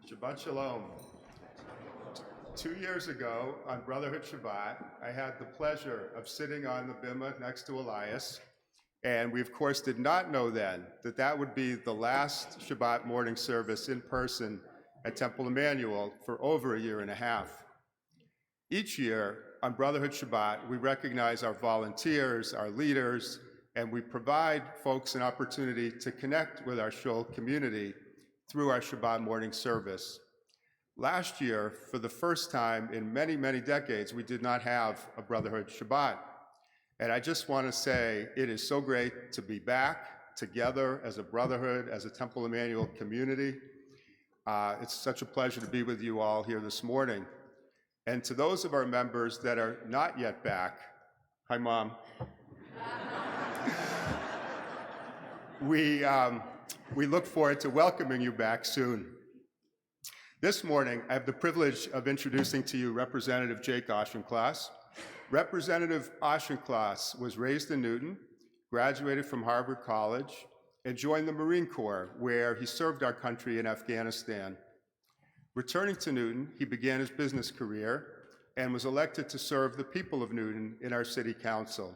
Shabbat Shalom. 2 years ago, on Brotherhood Shabbat, I had the pleasure of sitting on the bimah next to Elias, and we of course did not know then that that would be the last Shabbat morning service in person at Temple Emmanuel for over a year and a half. Each year, on Brotherhood Shabbat, we recognize our volunteers, our leaders, and we provide folks an opportunity to connect with our Shul community through our Shabbat morning service. Last year, for the first time in many, many decades, we did not have a Brotherhood Shabbat. And I just want to say it is so great to be back together as a Brotherhood, as a Temple Emmanuel community. It's such a pleasure to be with you all here this morning. And to those of our members that are not yet back, hi, Mom. We look forward to welcoming you back soon. This morning, I have the privilege of introducing to you Representative Jake Auchincloss. Representative Auchincloss was raised in Newton, graduated from Harvard College, and joined the Marine Corps, where he served our country in Afghanistan. Returning to Newton, he began his business career and was elected to serve the people of Newton in our city council.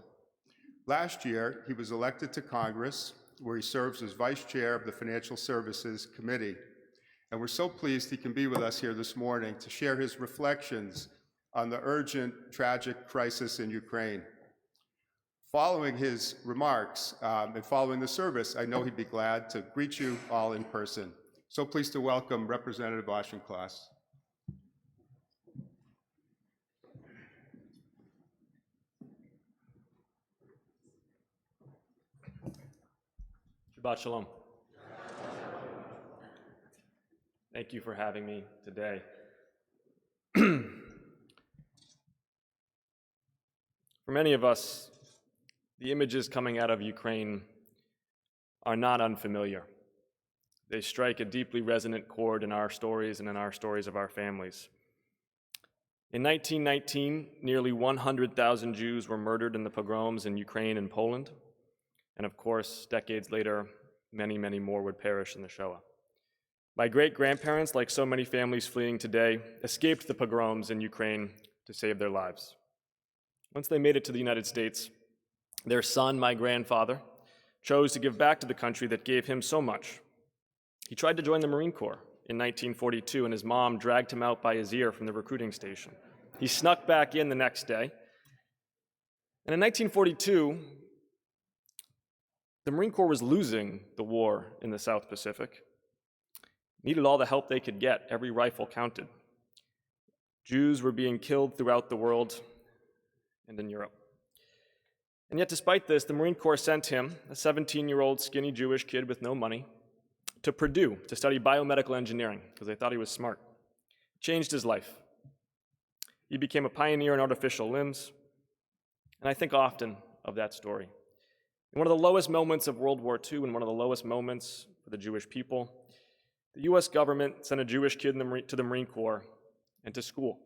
Last year, he was elected to Congress, where he serves as vice chair of the Financial Services Committee. And we're so pleased he can be with us here this morning to share his reflections on the urgent, tragic crisis in Ukraine. Following his remarks and following the service, I know he'd be glad to greet you all in person. So pleased to welcome Representative Auchincloss. Shabbat Shalom. Thank you for having me today. For many of us, the images coming out of Ukraine are not unfamiliar. They strike a deeply resonant chord in our stories and in our stories of our families. In 1919, nearly 100,000 Jews were murdered in the pogroms in Ukraine and Poland. And of course, decades later, many, many more would perish in the Shoah. My great-grandparents, like so many families fleeing today, escaped the pogroms in Ukraine to save their lives. Once they made it to the United States, their son, my grandfather, chose to give back to the country that gave him so much. He tried to join the Marine Corps in 1942, and his mom dragged him out by his ear from the recruiting station. He snuck back in the next day. And in 1942, the Marine Corps was losing the war in the South Pacific, needed all the help they could get. Every rifle counted. Jews were being killed throughout the world and in Europe. And yet, despite this, the Marine Corps sent him, a 17-year-old skinny Jewish kid with no money, to Purdue to study biomedical engineering because they thought he was smart. It changed his life. He became a pioneer in artificial limbs, and I think often of that story. In one of the lowest moments of World War II and one of the lowest moments for the Jewish people, the US government sent a Jewish kid to the Marine Corps and to school.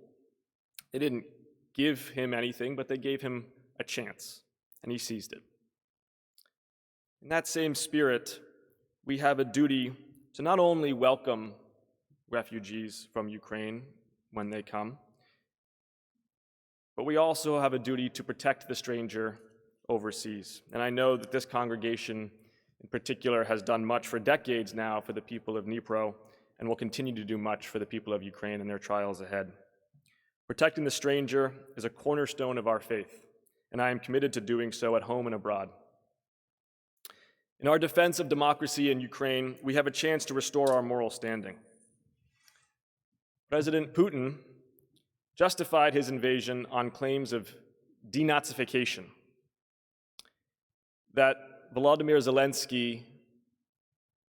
They didn't give him anything, but they gave him a chance, and he seized it. In that same spirit, we have a duty to not only welcome refugees from Ukraine when they come, but we also have a duty to protect the stranger overseas. And I know that this congregation in particular has done much for decades now for the people of Dnipro and will continue to do much for the people of Ukraine and their trials ahead. Protecting the stranger is a cornerstone of our faith, and I am committed to doing so at home and abroad. In our defense of democracy in Ukraine, we have a chance to restore our moral standing. President Putin justified his invasion on claims of denazification, that Volodymyr Zelensky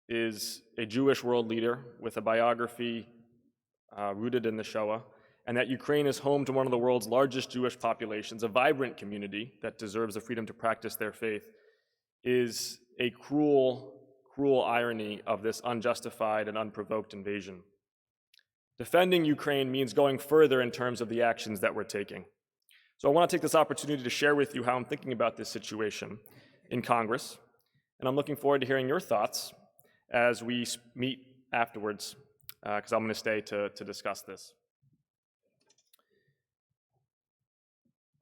is a Jewish world leader with a biography rooted in the Shoah, and that Ukraine is home to one of the world's largest Jewish populations, a vibrant community that deserves the freedom to practice their faith, is a cruel, cruel irony of this unjustified and unprovoked invasion. Defending Ukraine means going further in terms of the actions that we're taking. So I want to take this opportunity to share with you how I'm thinking about this situation in Congress, and I'm looking forward to hearing your thoughts as we meet afterwards because I'm going to stay to discuss this.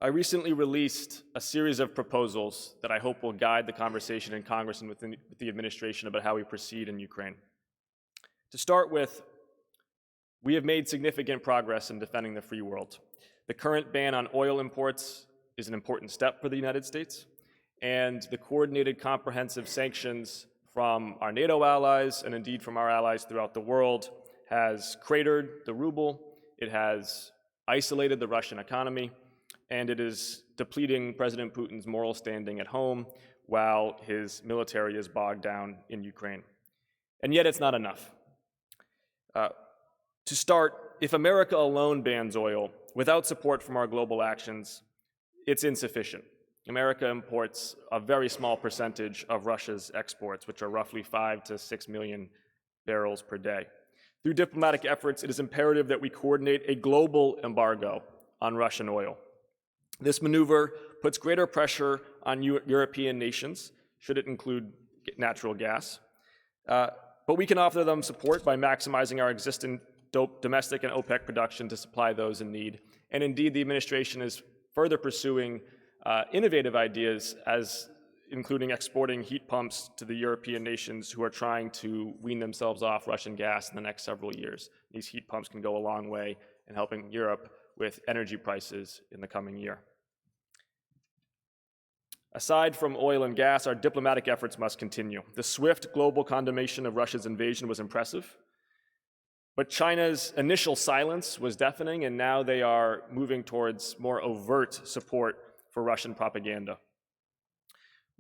I recently released a series of proposals that I hope will guide the conversation in Congress and within the administration about how we proceed in Ukraine. To start with, we have made significant progress in defending the free world. The current ban on oil imports is an important step for the United States, and the coordinated comprehensive sanctions from our NATO allies and indeed from our allies throughout the world has cratered the ruble, it has isolated the Russian economy, and it is depleting President Putin's moral standing at home while his military is bogged down in Ukraine. And yet it's not enough. To start, if America alone bans oil without support from our global actions, it's insufficient. America imports a very small percentage of Russia's exports, which are roughly 5 to 6 million barrels per day. Through diplomatic efforts, it is imperative that we coordinate a global embargo on Russian oil. This maneuver puts greater pressure on European nations, should it include natural gas, but we can offer them support by maximizing our existing domestic and OPEC production to supply those in need. And indeed, the administration is further pursuing innovative ideas, including exporting heat pumps to the European nations who are trying to wean themselves off Russian gas in the next several years. These heat pumps can go a long way in helping Europe with energy prices in the coming year. Aside from oil and gas, our diplomatic efforts must continue. The swift global condemnation of Russia's invasion was impressive, but China's initial silence was deafening, and now they are moving towards more overt support for Russian propaganda.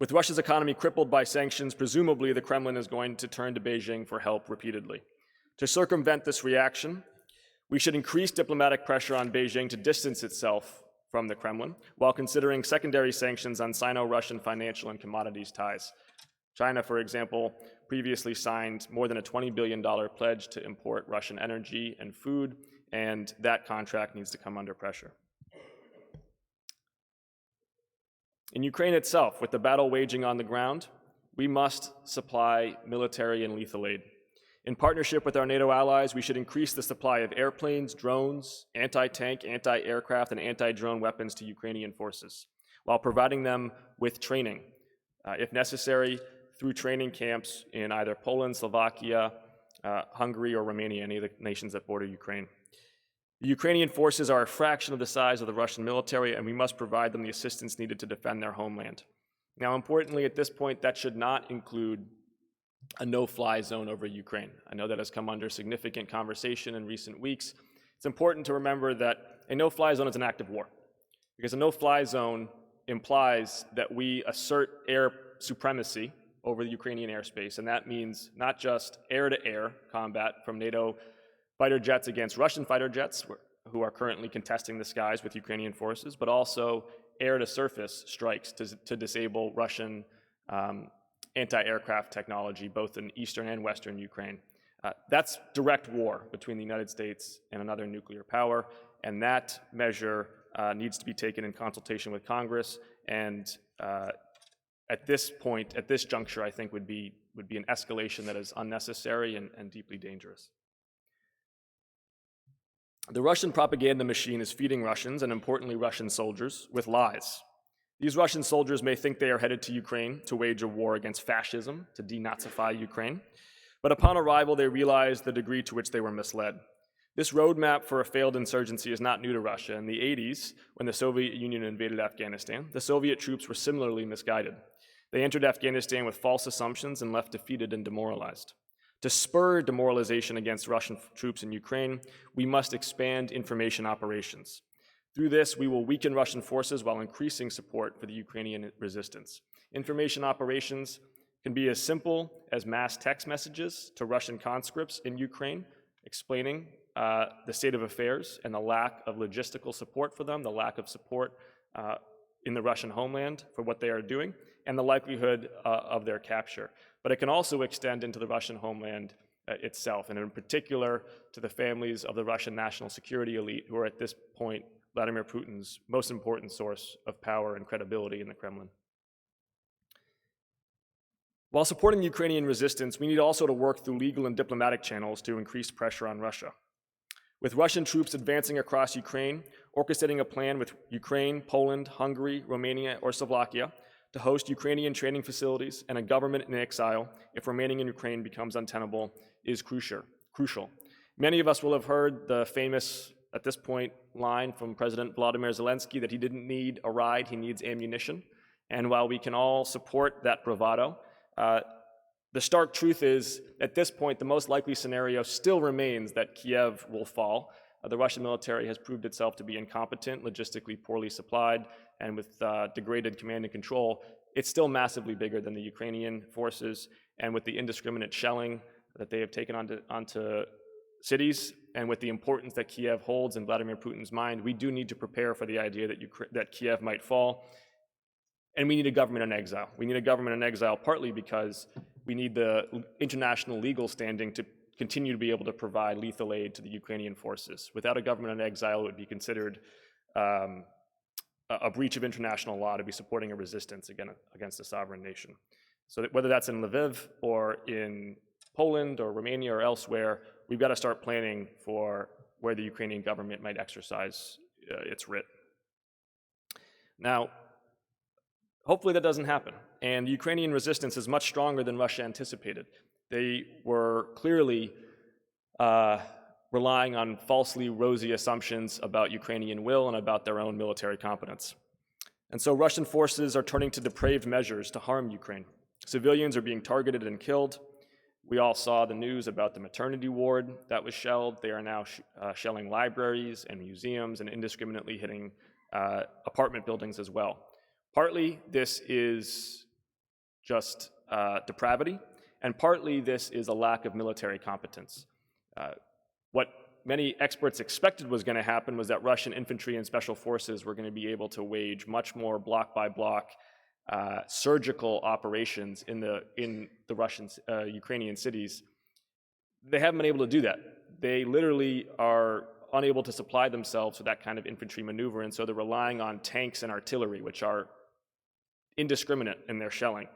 With Russia's economy crippled by sanctions, presumably the Kremlin is going to turn to Beijing for help repeatedly. To circumvent this reaction, we should increase diplomatic pressure on Beijing to distance itself from the Kremlin, while considering secondary sanctions on Sino-Russian financial and commodities ties. China, for example, previously signed more than a $20 billion pledge to import Russian energy and food, and that contract needs to come under pressure. In Ukraine itself, with the battle waging on the ground, we must supply military and lethal aid. In partnership with our NATO allies, we should increase the supply of airplanes, drones, anti-tank, anti-aircraft, and anti-drone weapons to Ukrainian forces, while providing them with training, if necessary, through training camps in either Poland, Slovakia, Hungary, or Romania, any of the nations that border Ukraine. The Ukrainian forces are a fraction of the size of the Russian military, and we must provide them the assistance needed to defend their homeland. Now, importantly, at this point, that should not include a no-fly zone over Ukraine. I know that has come under significant conversation in recent weeks. It's important to remember that a no-fly zone is an act of war, because a no-fly zone implies that we assert air supremacy over the Ukrainian airspace, and that means not just air-to-air combat from NATO fighter jets against Russian fighter jets, who are currently contesting the skies with Ukrainian forces, but also air-to-surface strikes to disable Russian anti-aircraft technology, both in eastern and western Ukraine. That's direct war between the United States and another nuclear power, and that measure needs to be taken in consultation with Congress, and at this point, at this juncture, I think would be an escalation that is unnecessary and deeply dangerous. The Russian propaganda machine is feeding Russians, and importantly Russian soldiers, with lies. These Russian soldiers may think they are headed to Ukraine to wage a war against fascism, to denazify Ukraine, but upon arrival they realize the degree to which they were misled. This roadmap for a failed insurgency is not new to Russia. In the 80s, when the Soviet Union invaded Afghanistan, the Soviet troops were similarly misguided. They entered Afghanistan with false assumptions and left defeated and demoralized. To spur demoralization against Russian troops in Ukraine, we must expand information operations. Through this, we will weaken Russian forces while increasing support for the Ukrainian resistance. Information operations can be as simple as mass text messages to Russian conscripts in Ukraine, explaining the state of affairs and the lack of logistical support for them, the lack of support in the Russian homeland for what they are doing, and the likelihood of their capture. But it can also extend into the Russian homeland itself, and in particular to the families of the Russian national security elite, who are at this point Vladimir Putin's most important source of power and credibility in the Kremlin. While supporting the Ukrainian resistance, we need also to work through legal and diplomatic channels to increase pressure on Russia. With Russian troops advancing across Ukraine, orchestrating a plan with Ukraine, Poland, Hungary, Romania, or Slovakia to host Ukrainian training facilities and a government in exile if remaining in Ukraine becomes untenable is crucial. Many of us will have heard the famous, at this point, line from President Vladimir Zelensky that he didn't need a ride, he needs ammunition. And while we can all support that bravado, the stark truth is, at this point, the most likely scenario still remains that Kiev will fall. The Russian military has proved itself to be incompetent, logistically poorly supplied, and with degraded command and control. It's still massively bigger than the Ukrainian forces, and with the indiscriminate shelling that they have taken onto cities, and with the importance that Kiev holds in Vladimir Putin's mind, we do need to prepare for the idea that Kiev might fall. And we need a government in exile. We need a government in exile partly because we need the international legal standing to continue to be able to provide lethal aid to the Ukrainian forces. Without a government in exile, it would be considered a breach of international law to be supporting a resistance against a sovereign nation. So that whether that's in Lviv or in Poland or Romania or elsewhere, we've got to start planning for where the Ukrainian government might exercise its writ. Now, hopefully that doesn't happen. And the Ukrainian resistance is much stronger than Russia anticipated. They were clearly relying on falsely rosy assumptions about Ukrainian will and about their own military competence. And so Russian forces are turning to depraved measures to harm Ukraine. Civilians are being targeted and killed. We all saw the news about the maternity ward that was shelled. They are now shelling libraries and museums and indiscriminately hitting apartment buildings as well. Partly this is just depravity, and partly this is a lack of military competence. What many experts expected was going to happen was that Russian infantry and special forces were going to be able to wage much more block by block surgical operations in the Russian Ukrainian cities. They haven't been able to do that. They literally are unable to supply themselves with that kind of infantry maneuver, and so they're relying on tanks and artillery, which are indiscriminate in their shelling.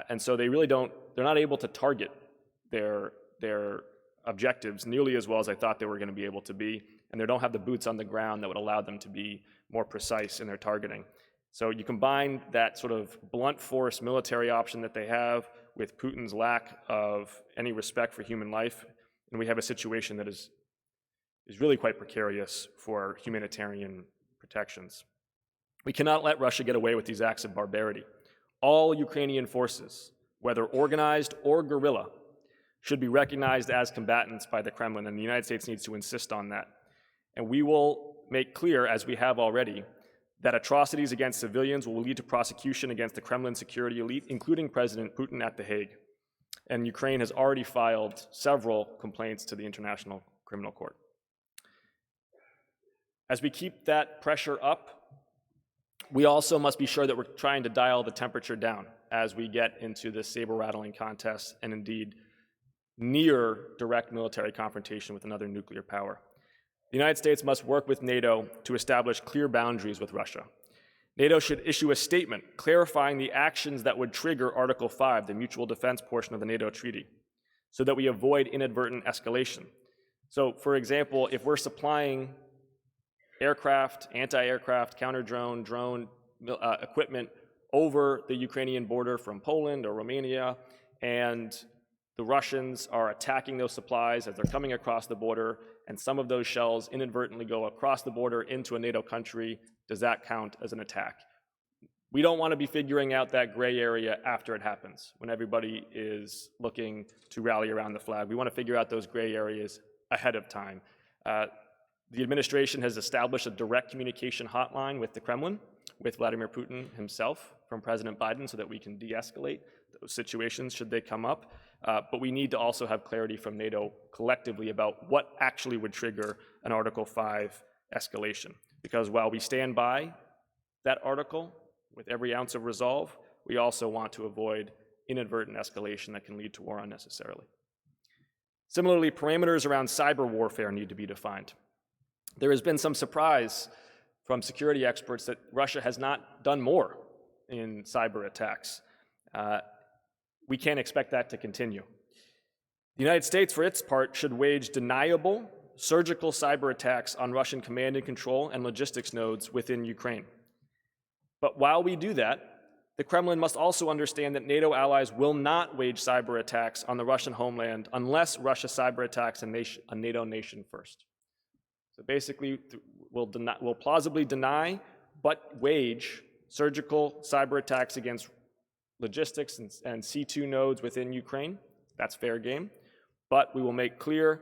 And so they're not able to target their objectives nearly as well as I thought they were going to be able to be, and they don't have the boots on the ground that would allow them to be more precise in their targeting. So you combine that sort of blunt force military option that they have with Putin's lack of any respect for human life, and we have a situation that is really quite precarious for humanitarian protections. We cannot let Russia get away with these acts of barbarity. All Ukrainian forces, whether organized or guerrilla, should be recognized as combatants by the Kremlin, and the United States needs to insist on that. And we will make clear, as we have already, that atrocities against civilians will lead to prosecution against the Kremlin security elite, including President Putin at The Hague. And Ukraine has already filed several complaints to the International Criminal Court. As we keep that pressure up, we also must be sure that we're trying to dial the temperature down as we get into this saber-rattling contest and indeed near direct military confrontation with another nuclear power. The United States must work with NATO to establish clear boundaries with Russia. NATO should issue a statement clarifying the actions that would trigger Article 5, the mutual defense portion of the NATO treaty, so that we avoid inadvertent escalation. So, for example, if we're supplying aircraft, anti-aircraft, counter-drone, drone equipment over the Ukrainian border from Poland or Romania, and the Russians are attacking those supplies as they're coming across the border, and some of those shells inadvertently go across the border into a NATO country, does that count as an attack? We don't want to be figuring out that gray area after it happens, when everybody is looking to rally around the flag. We want to figure out those gray areas ahead of time. The administration has established a direct communication hotline with the Kremlin, with Vladimir Putin himself from President Biden, so that we can de-escalate those situations should they come up. But we need to also have clarity from NATO collectively about what actually would trigger an Article 5 escalation. Because while we stand by that article with every ounce of resolve, we also want to avoid inadvertent escalation that can lead to war unnecessarily. Similarly, parameters around cyber warfare need to be defined. There has been some surprise from security experts that Russia has not done more in cyber attacks. we can't expect that to continue. The United States, for its part, should wage deniable surgical cyber attacks on Russian command and control and logistics nodes within Ukraine. But while we do that, the Kremlin must also understand that NATO allies will not wage cyber attacks on the Russian homeland unless Russia cyber attacks a NATO nation first. So basically, we'll plausibly deny but wage surgical cyber attacks against logistics and C2 nodes within Ukraine. That's fair game. But we will make clear,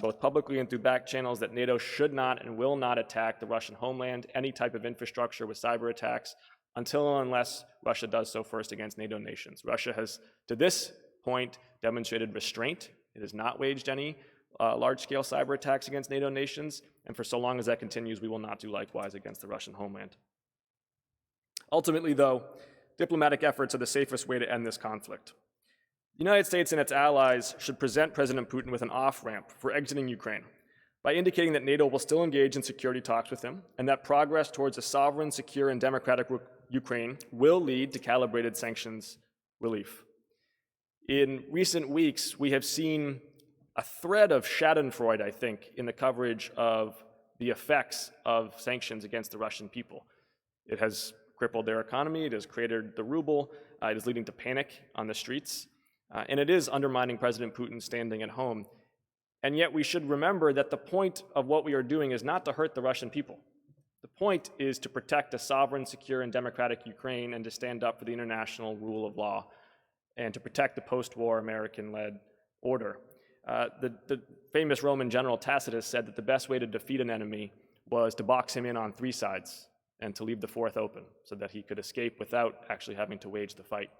both publicly and through back channels, that NATO should not and will not attack the Russian homeland, any type of infrastructure with cyber attacks, until and unless Russia does so first against NATO nations. Russia has, to this point, demonstrated restraint. It has not waged any large-scale cyber attacks against NATO nations, and for so long as that continues, we will not do likewise against the Russian homeland. Ultimately, though, diplomatic efforts are the safest way to end this conflict. The United States and its allies should present President Putin with an off-ramp for exiting Ukraine by indicating that NATO will still engage in security talks with him and that progress towards a sovereign, secure, and democratic Ukraine will lead to calibrated sanctions relief. In recent weeks, we have seen a thread of schadenfreude, I think, in the coverage of the effects of sanctions against the Russian people. It has crippled their economy, it has created the ruble, it is leading to panic on the streets, and it is undermining President Putin's standing at home. And yet we should remember that the point of what we are doing is not to hurt the Russian people. The point is to protect a sovereign, secure, and democratic Ukraine and to stand up for the international rule of law and to protect the post-war American-led order. The famous Roman general Tacitus said that the best way to defeat an enemy was to box him in on 3 sides and to leave the 4th open so that he could escape without actually having to wage the fight.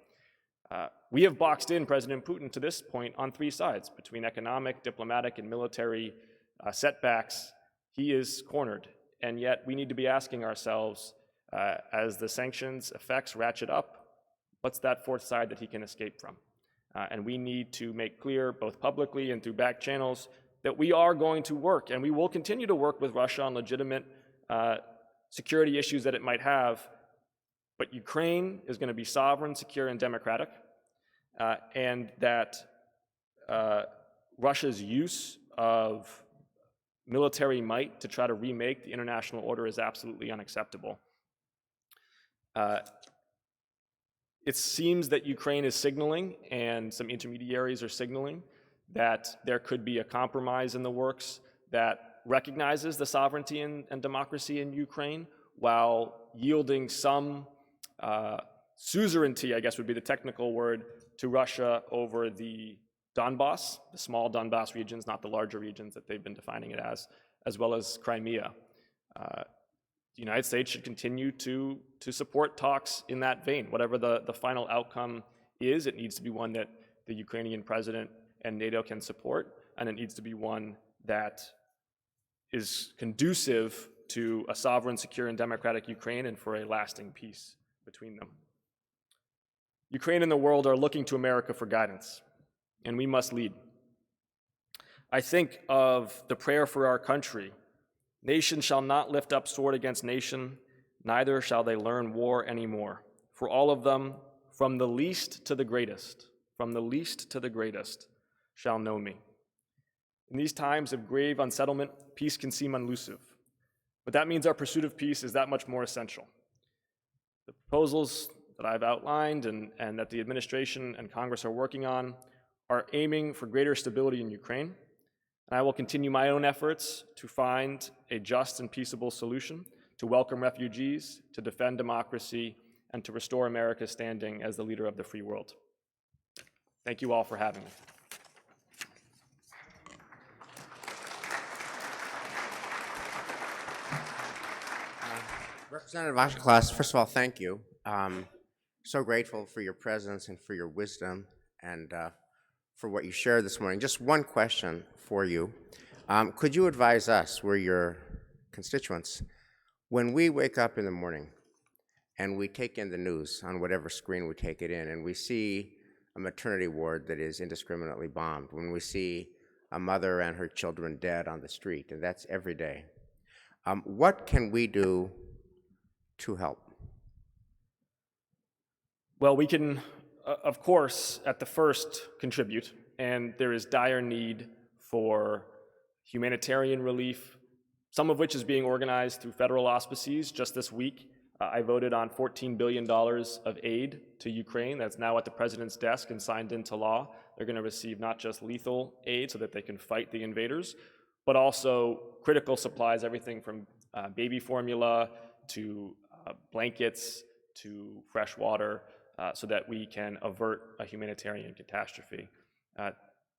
We have boxed in President Putin to this point on 3 sides. Between economic, diplomatic, and military setbacks, he is cornered. And yet we need to be asking ourselves, as the sanctions effects ratchet up, what's that 4th side that he can escape from? And we need to make clear, both publicly and through back channels, that we are going to work, and we will continue to work with Russia on legitimate security issues that it might have, but Ukraine is going to be sovereign, secure, and democratic, and that Russia's use of military might to try to remake the international order is absolutely unacceptable. It seems that Ukraine is signaling, and some intermediaries are signaling, that there could be a compromise in the works that recognizes the sovereignty and democracy in Ukraine while yielding some suzerainty, I guess would be the technical word, to Russia over the Donbass, the small Donbass regions, not the larger regions that they've been defining it as well as Crimea. The United States should continue to support talks in that vein. Whatever the final outcome is, it needs to be one that the Ukrainian president and NATO can support, and it needs to be one that is conducive to a sovereign, secure, and democratic Ukraine and for a lasting peace between them. Ukraine and the world are looking to America for guidance, and we must lead. I think of the prayer for our country: "Nation shall not lift up sword against nation, neither shall they learn war anymore. For all of them, from the least to the greatest, shall know me." In these times of grave unsettlement, peace can seem elusive, but that means our pursuit of peace is that much more essential. The proposals that I've outlined and that the administration and Congress are working on are aiming for greater stability in Ukraine. And I will continue my own efforts to find a just and peaceable solution, to welcome refugees, to defend democracy, and to restore America's standing as the leader of the free world. Thank you all for having me. Representative Auchincloss, first of all, thank you. So grateful for your presence and for your wisdom and for what you shared this morning. Just one question for you. Could you advise us, we're your constituents, when we wake up in the morning and we take in the news on whatever screen we take it in, and we see a maternity ward that is indiscriminately bombed, when we see a mother and her children dead on the street, and that's every day, what can we do to help? Well, we can of course, at the first, contribute, and there is dire need for humanitarian relief, some of which is being organized through federal auspices. Just this week, I voted on $14 billion of aid to Ukraine. That's now at the president's desk and signed into law. They're going to receive not just lethal aid so that they can fight the invaders, but also critical supplies, everything from baby formula to blankets to fresh water, so that we can avert a humanitarian catastrophe.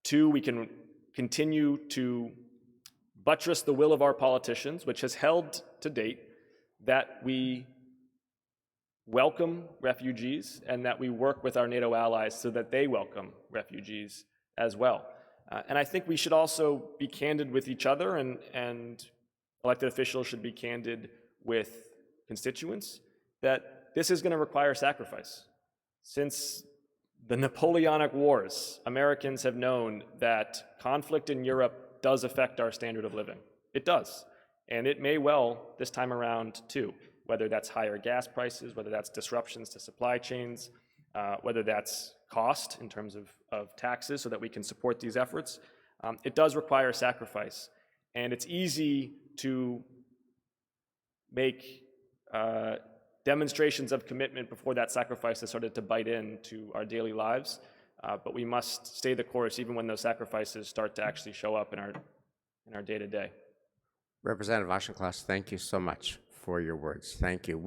Two, we can continue to buttress the will of our politicians, which has held to date that we welcome refugees and that we work with our NATO allies so that they welcome refugees as well. And I think we should also be candid with each other, and elected officials should be candid with constituents, that this is going to require sacrifice. Since the Napoleonic Wars, Americans have known that conflict in Europe does affect our standard of living. It does. And it may well this time around too, whether that's higher gas prices, whether that's disruptions to supply chains, whether that's cost in terms of taxes so that we can support these efforts. It does require sacrifice. And it's easy to make demonstrations of commitment before that sacrifice has started to bite into our daily lives. But we must stay the course even when those sacrifices start to actually show up in our day-to-day. Representative Auchincloss, thank you so much for your words. Thank you.